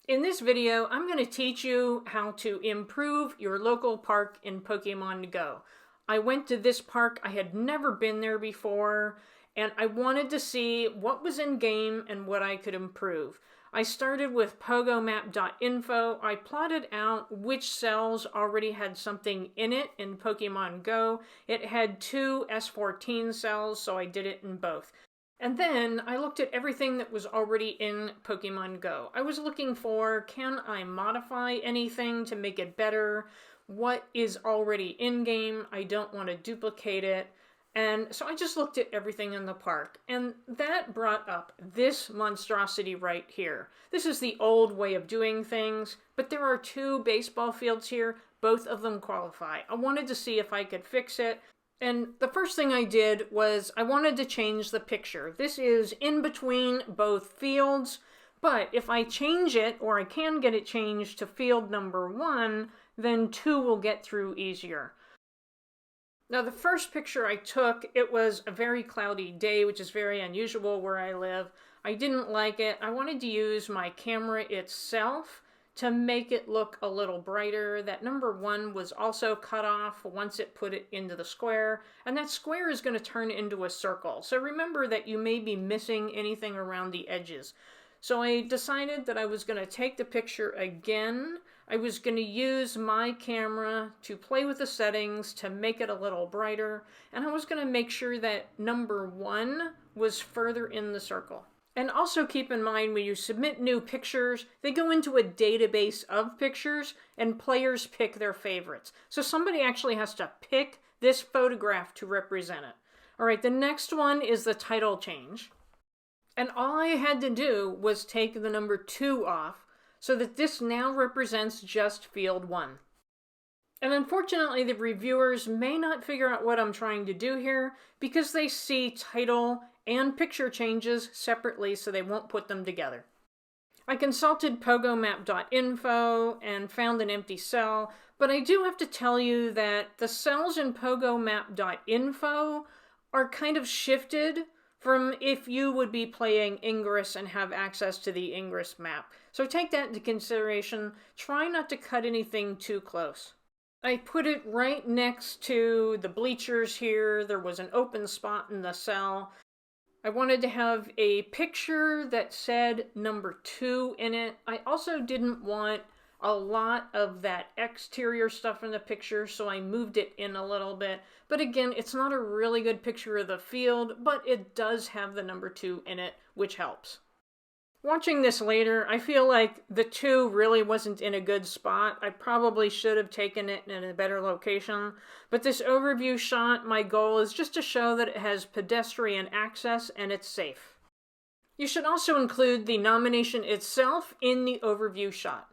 In this video, I'm going to teach you how to improve your local park in Pokemon Go. I went to this park, I had never been there before, and I wanted to see what was in game and what I could improve. I started with pogomap.info. I plotted out which cells already had something in it in Pokemon Go. It had 2 S14 cells, so I did it in both. And then I looked at everything that was already in Pokemon Go. I was looking for, can I modify anything to make it better? What is already in-game? I don't want to duplicate it. And so I just looked at everything in the park. And that brought up this monstrosity right here. This is the old way of doing things, but there are 2 baseball fields here. Both of them qualify. I wanted to see if I could fix it. And the first thing I did was I wanted to change the picture. This is in between both fields, but if I change it, or I can get it changed to field number 1, then 2 will get through easier. Now the first picture I took, it was a very cloudy day, which is very unusual where I live. I didn't like it. I wanted to use my camera itself to make it look a little brighter. That number 1 was also cut off once it put it into the square, and that square is going to turn into a circle. So remember that you may be missing anything around the edges. So I decided that I was going to take the picture again. I was going to use my camera to play with the settings to make it a little brighter, and I was going to make sure that number 1 was further in the circle. And also keep in mind, when you submit new pictures, they go into a database of pictures and players pick their favorites. So somebody actually has to pick this photograph to represent it. All right, the next one is the title change. And all I had to do was take the number 2 off so that this now represents just field 1. And unfortunately, the reviewers may not figure out what I'm trying to do here because they see title and picture changes separately, so they won't put them together. I consulted pogomap.info and found an empty cell, but I do have to tell you that the cells in pogomap.info are kind of shifted from if you would be playing Ingress and have access to the Ingress map. So take that into consideration. Try not to cut anything too close. I put it right next to the bleachers here. There was an open spot in the cell. I wanted to have a picture that said number 2 in it. I also didn't want a lot of that exterior stuff in the picture, so I moved it in a little bit. But again, it's not a really good picture of the field, but it does have the number 2 in it, which helps. Watching this later, I feel like the 2 really wasn't in a good spot. I probably should have taken it in a better location. But this overview shot, my goal is just to show that it has pedestrian access and it's safe. You should also include the nomination itself in the overview shot.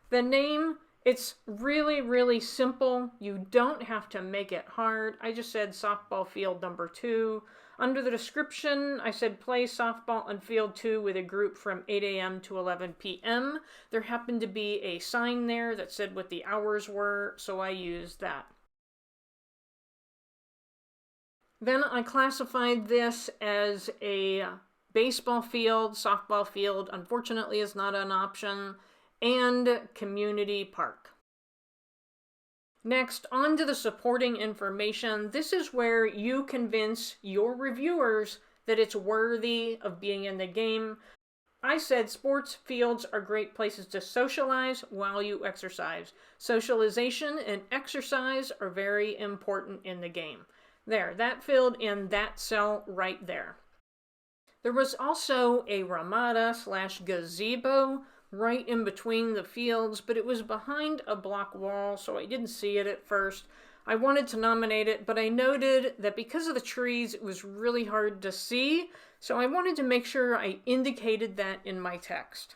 The name, it's really, really simple. You don't have to make it hard. I just said softball field number 2. Under the description, I said play softball on field 2 with a group from 8 a.m. to 11 p.m. There happened to be a sign there that said what the hours were, so I used that. Then I classified this as a baseball field. Softball field, unfortunately, is not an option, and community park. Next, on to the supporting information. This is where you convince your reviewers that it's worthy of being in the game. I said sports fields are great places to socialize while you exercise. Socialization and exercise are very important in the game. There, that filled in that cell right there. There was also a ramada/gazebo right in between the fields, but it was behind a block wall, so I didn't see it at first. I wanted to nominate it, but I noted that because of the trees, it was really hard to see, so I wanted to make sure I indicated that in my text.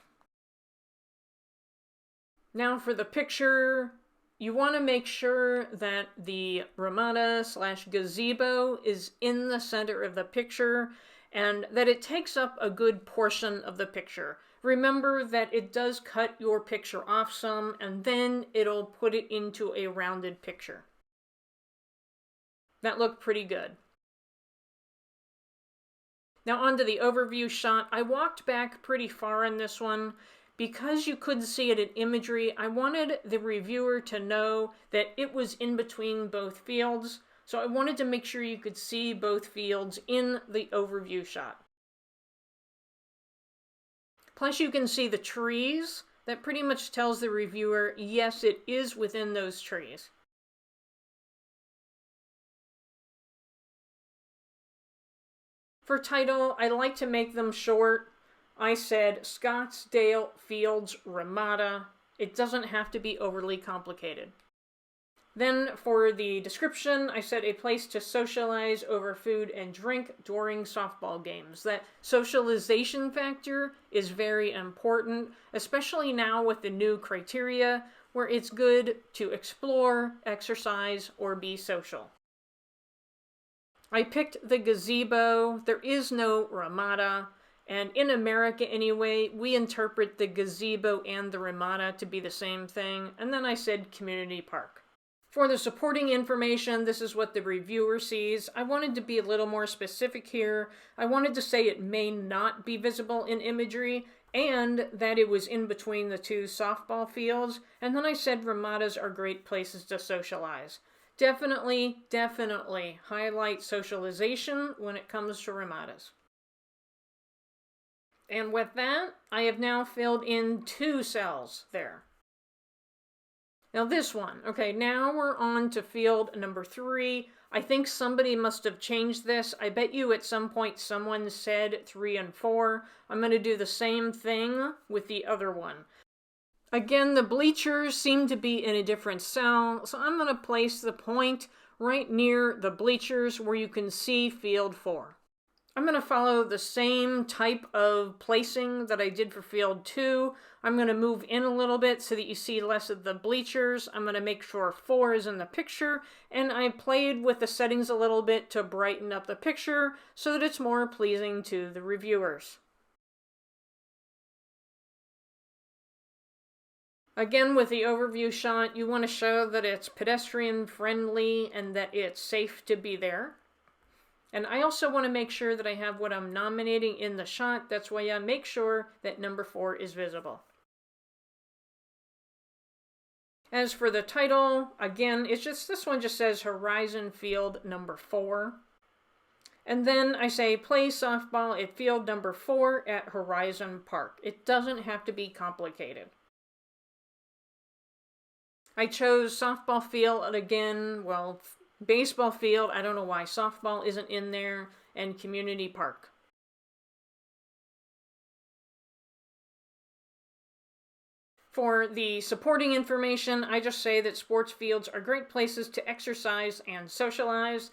Now for the picture, you want to make sure that the ramada/gazebo is in the center of the picture and that it takes up a good portion of the picture. Remember that it does cut your picture off some, and then it'll put it into a rounded picture. That looked pretty good. Now onto the overview shot. I walked back pretty far in this one because you couldn't see it in imagery, I wanted the reviewer to know that it was in between both fields. So I wanted to make sure you could see both fields in the overview shot. Plus you can see the trees. That pretty much tells the reviewer, yes, it is within those trees. For title, I like to make them short. I said Scottsdale Fields Ramada. It doesn't have to be overly complicated. Then for the description, I said a place to socialize over food and drink during softball games. That socialization factor is very important, especially now with the new criteria where it's good to explore, exercise, or be social. I picked the gazebo. There is no Ramada. And in America anyway, we interpret the gazebo and the Ramada to be the same thing. And then I said community park. For the supporting information, this is what the reviewer sees. I wanted to be a little more specific here. I wanted to say it may not be visible in imagery and that it was in between the two softball fields. And then I said Ramadas are great places to socialize. Definitely highlight socialization when it comes to Ramadas. And with that, I have now filled in 2 cells there. Now this one, okay, now we're on to field number 3. I think somebody must have changed this. I bet you at some point someone said 3 and 4. I'm going to do the same thing with the other one. Again, the bleachers seem to be in a different cell, so I'm going to place the point right near the bleachers where you can see field 4. I'm going to follow the same type of placing that I did for field 2. I'm going to move in a little bit so that you see less of the bleachers. I'm going to make sure 4 is in the picture, and I played with the settings a little bit to brighten up the picture so that it's more pleasing to the reviewers. Again, with the overview shot, you want to show that it's pedestrian friendly and that it's safe to be there. And I also want to make sure that I have what I'm nominating in the shot. That's why I make sure that number 4 is visible. As for the title, again, it's just, this one just says Horizon Field number 4. And then I say play softball at field number 4 at Horizon Park. It doesn't have to be complicated. I chose softball field again, well, baseball field, I don't know why softball isn't in there, and community park. For the supporting information, I just say that sports fields are great places to exercise and socialize.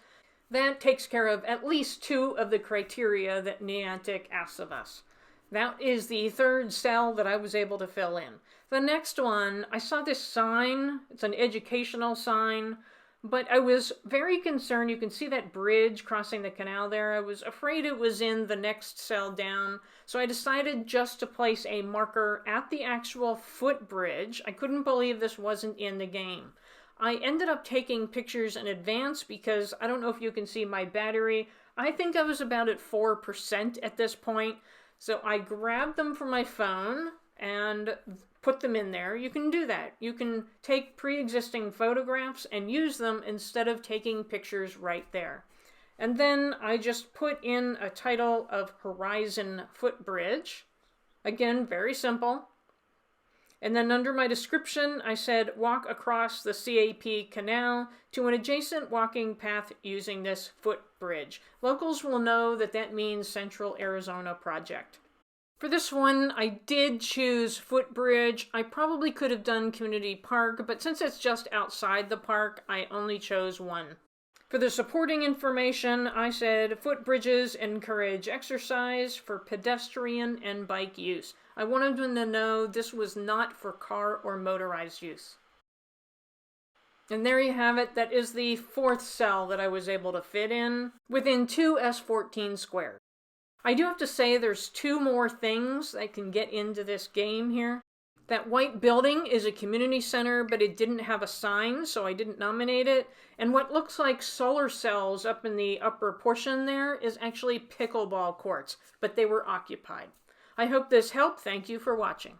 That takes care of at least 2 of the criteria that Niantic asks of us. That is the 3rd cell that I was able to fill in. The next one, I saw this sign. It's an educational sign. But I was very concerned. You can see that bridge crossing the canal there. I was afraid it was in the next cell down. So I decided just to place a marker at the actual footbridge. I couldn't believe this wasn't in the game. I ended up taking pictures in advance because I don't know if you can see my battery. I think I was about at 4% at this point. So I grabbed them from my phone and put them in there. You can do that. You can take pre-existing photographs and use them instead of taking pictures right there. And then I just put in a title of Horizon Footbridge. Again, very simple. And then under my description, I said walk across the CAP Canal to an adjacent walking path using this footbridge. Locals will know that that means Central Arizona Project. For this one, I did choose footbridge. I probably could have done community park, but since it's just outside the park, I only chose one. For the supporting information, I said footbridges encourage exercise for pedestrian and bike use. I wanted them to know this was not for car or motorized use. And there you have it. That is the 4th cell that I was able to fit in within 2 S14 squares. I do have to say there's 2 more things that can get into this game here. That white building is a community center, but it didn't have a sign, so I didn't nominate it. And what looks like solar cells up in the upper portion there is actually pickleball courts, but they were occupied. I hope this helped. Thank you for watching.